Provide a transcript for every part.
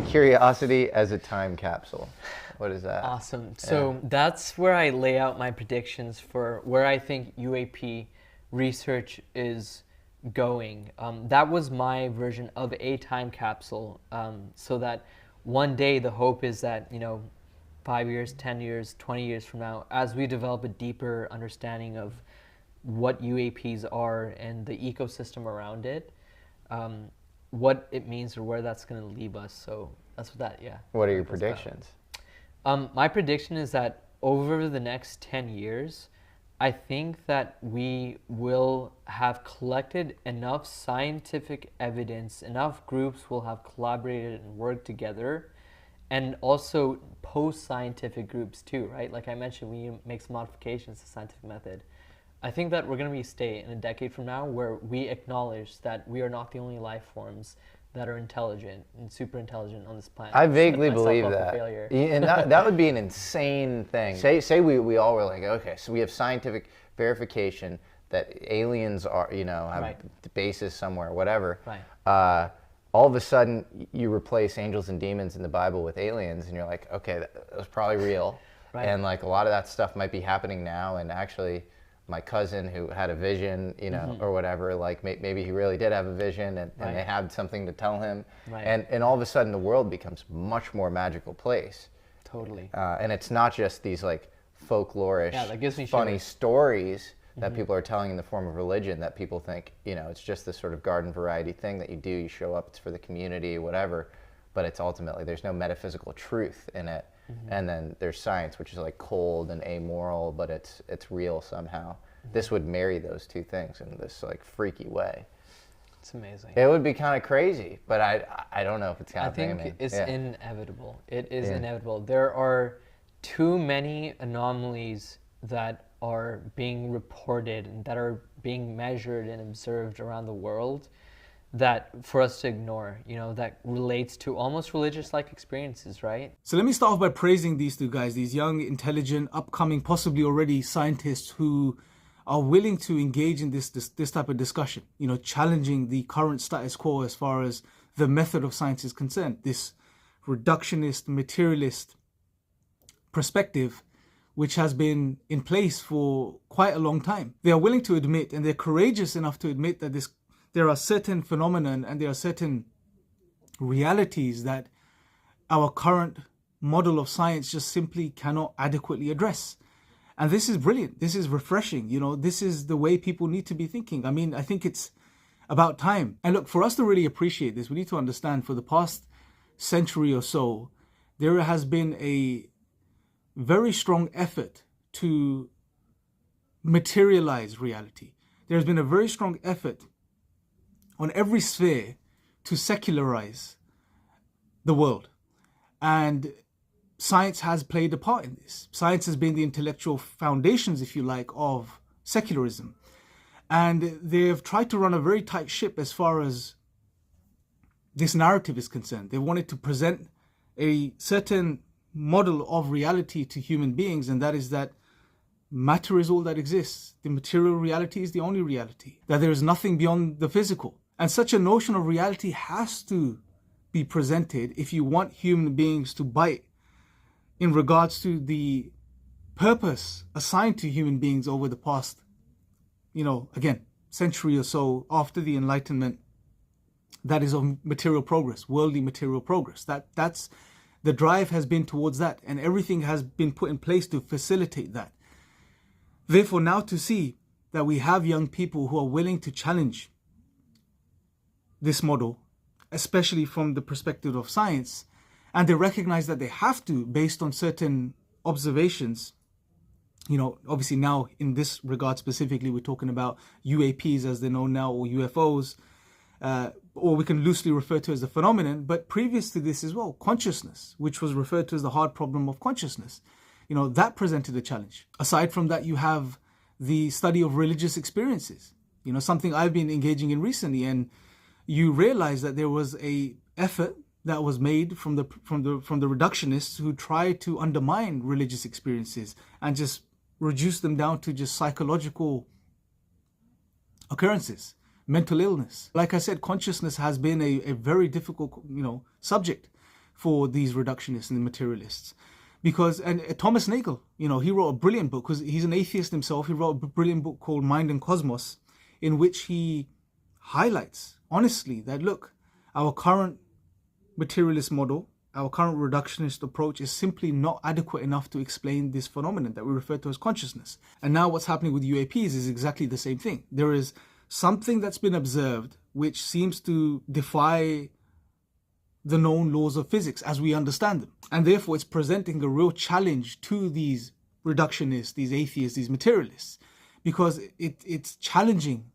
curiosity as a time capsule. What is that? Awesome. So that's where I lay out my predictions for where I think UAP research is going. That was my version of a time capsule, so that one day the hope is that, 5 years, 10 years, 20 years from now, as we develop a deeper understanding of what UAPs are and the ecosystem around it, what it means or where that's going to leave us. So that's what that, yeah. What are your predictions? My prediction is that over the next 10 years, I think that we will have collected enough scientific evidence, enough groups will have collaborated and worked together, and also post-scientific groups too, right? Like I mentioned, we make some modifications to the scientific method. I think that we're going to be a state in a decade from now where we acknowledge that we are not the only life forms that are intelligent and super intelligent on this planet. I vaguely believe that. And that would be an insane thing. Say we all were like, okay, so we have scientific verification that aliens are, have bases somewhere, whatever. Right. All of a sudden, you replace angels and demons in the Bible with aliens, and you're like, okay, that was probably real. Right. And like a lot of that stuff might be happening now, and actually my cousin who had a vision, or whatever, like maybe he really did have a vision and they had something to tell him. Right. And all of a sudden the world becomes a much more magical place. Totally. And it's not just these like folklorish, that gives me funny shivers. Stories that people are telling in the form of religion that people think, it's just this sort of garden variety thing that you do, you show up, it's for the community, whatever. But it's ultimately, there's no metaphysical truth in it. And then there's science, which is like cold and amoral, but it's real somehow. This would marry those two things in this like freaky way. It's amazing. It would be kind of crazy, but I don't know if it's happening. I think it's inevitable. It is inevitable. There are too many anomalies that are being reported and that are being measured and observed around the world that for us to ignore, that relates to almost religious-like experiences, right? So let me start off by praising these two guys, these young, intelligent, upcoming, possibly already scientists who are willing to engage in this type of discussion, challenging the current status quo as far as the method of science is concerned. This reductionist, materialist perspective, which has been in place for quite a long time. They are willing to admit, and they're courageous enough to admit that there are certain phenomena and there are certain realities that our current model of science just simply cannot adequately address. And this is brilliant. This is refreshing. This is the way people need to be thinking. I mean, I think it's about time. And look, for us to really appreciate this, we need to understand for the past century or so, there has been a very strong effort to materialize reality. There's been a very strong effort on every sphere to secularize the world. And science has played a part in this. Science has been the intellectual foundations, if you like, of secularism. And they've tried to run a very tight ship as far as this narrative is concerned. They wanted to present a certain model of reality to human beings, and that is that matter is all that exists. The material reality is the only reality. That there is nothing beyond the physical. And such a notion of reality has to be presented if you want human beings to bite in regards to the purpose assigned to human beings over the past, again, century or so after the Enlightenment. That is of material progress, worldly material progress. That's the drive has been towards that, and everything has been put in place to facilitate that. Therefore, now to see that we have young people who are willing to challenge this model, especially from the perspective of science, and they recognize that they have to, based on certain observations. Obviously now in this regard specifically, we're talking about UAPs as they're known now, or UFOs, or we can loosely refer to as the phenomenon. But previous to this as well, consciousness, which was referred to as the hard problem of consciousness, that presented a challenge. Aside from that, you have the study of religious experiences, something I've been engaging in recently, and you realize that there was a effort that was made from the reductionists who tried to undermine religious experiences and just reduce them down to just psychological occurrences, mental illness. Like I said, consciousness has been a very difficult, subject for these reductionists and the materialists. Because, and Thomas Nagel, he wrote a brilliant book, because he's an atheist himself. He wrote a brilliant book called Mind and Cosmos, in which he highlights, honestly, that look, our current materialist model, our current reductionist approach is simply not adequate enough to explain this phenomenon that we refer to as consciousness. And now what's happening with UAPs is exactly the same thing. There is something that's been observed which seems to defy the known laws of physics as we understand them. And therefore it's presenting a real challenge to these reductionists, these atheists, these materialists, because it's challenging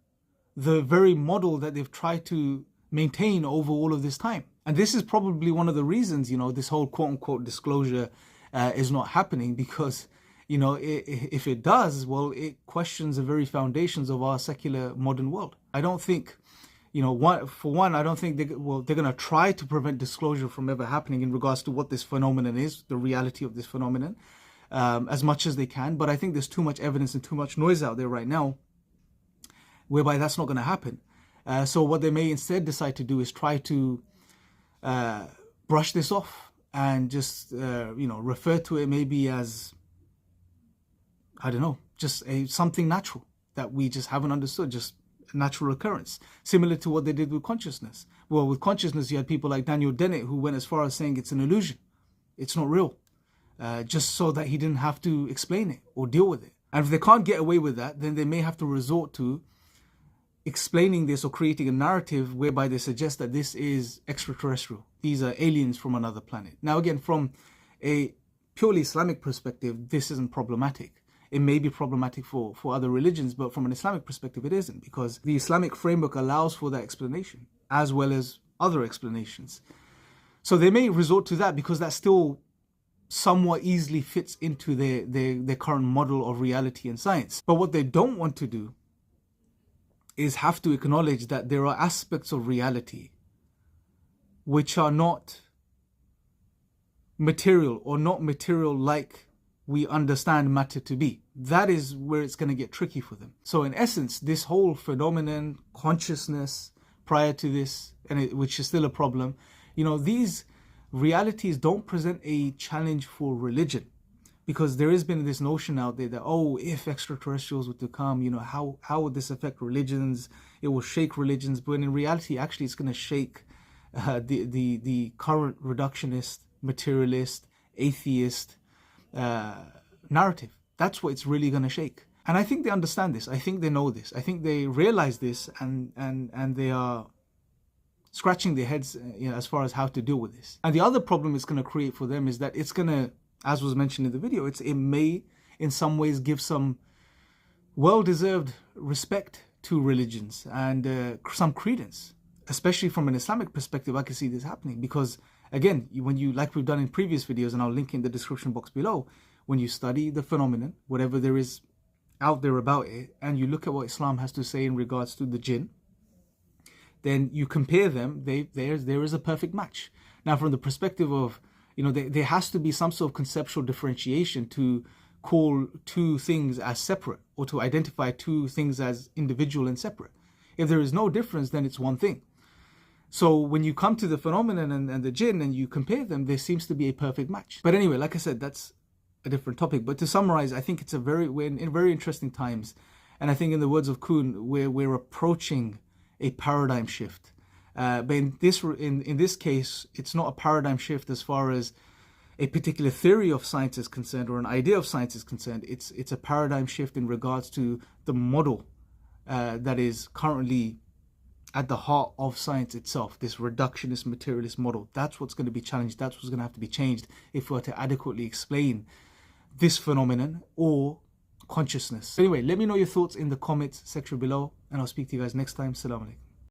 the very model that they've tried to maintain over all of this time. And this is probably one of the reasons, this whole quote-unquote disclosure is not happening, because, if it does, well, it questions the very foundations of our secular modern world. I don't think, I don't think they're going to try to prevent disclosure from ever happening in regards to what this phenomenon is, the reality of this phenomenon, as much as they can. But I think there's too much evidence and too much noise out there right now whereby that's not going to happen. So what they may instead decide to do is try to brush this off and just, refer to it maybe as, I don't know, just something natural that we just haven't understood, just a natural occurrence, similar to what they did with consciousness. Well, with consciousness, you had people like Daniel Dennett who went as far as saying it's an illusion, it's not real, just so that he didn't have to explain it or deal with it. And if they can't get away with that, then they may have to resort to explaining this or creating a narrative whereby they suggest that this is extraterrestrial. These are aliens from another planet. Now, again, from a purely Islamic perspective, this isn't problematic. It may be problematic for other religions, but from an Islamic perspective, it isn't, because the Islamic framework allows for that explanation as well as other explanations. So they may resort to that because that still somewhat easily fits into their current model of reality and science. But what they don't want to do is have to acknowledge that there are aspects of reality which are not material or not material like we understand matter to be. That is where it's going to get tricky for them. So in essence, this whole phenomenon, consciousness prior to this, which is still a problem, these realities don't present a challenge for religion. Because there has been this notion out there that, if extraterrestrials were to come, how would this affect religions? It will shake religions. But in reality, actually, it's going to shake the current reductionist, materialist, atheist narrative. That's what it's really going to shake. And I think they understand this. I think they know this. I think they realize this, and they are scratching their heads as far as how to deal with this. And the other problem it's going to create for them is that it's going to, as was mentioned in the video, it may in some ways give some well-deserved respect to religions and some credence, especially from an Islamic perspective. I can see this happening because, again, when you, like we've done in previous videos, and I'll link in the description box below, when you study the phenomenon, whatever there is out there about it, and you look at what Islam has to say in regards to the jinn, then you compare them, there is a perfect match. Now, from the perspective of, there has to be some sort of conceptual differentiation to call two things as separate, or to identify two things as individual and separate. If there is no difference, then it's one thing. So when you come to the phenomenon and the jinn and you compare them, there seems to be a perfect match. But anyway, like I said, that's a different topic. But to summarize, I think we're in very interesting times. And I think, in the words of Kuhn, we're approaching a paradigm shift. But in this case, it's not a paradigm shift as far as a particular theory of science is concerned or an idea of science is concerned. It's a paradigm shift in regards to the model that is currently at the heart of science itself, this reductionist materialist model. That's what's going to be challenged. That's what's going to have to be changed if we are to adequately explain this phenomenon or consciousness. Anyway, let me know your thoughts in the comments section below, and I'll speak to you guys next time. Assalamu alaikum.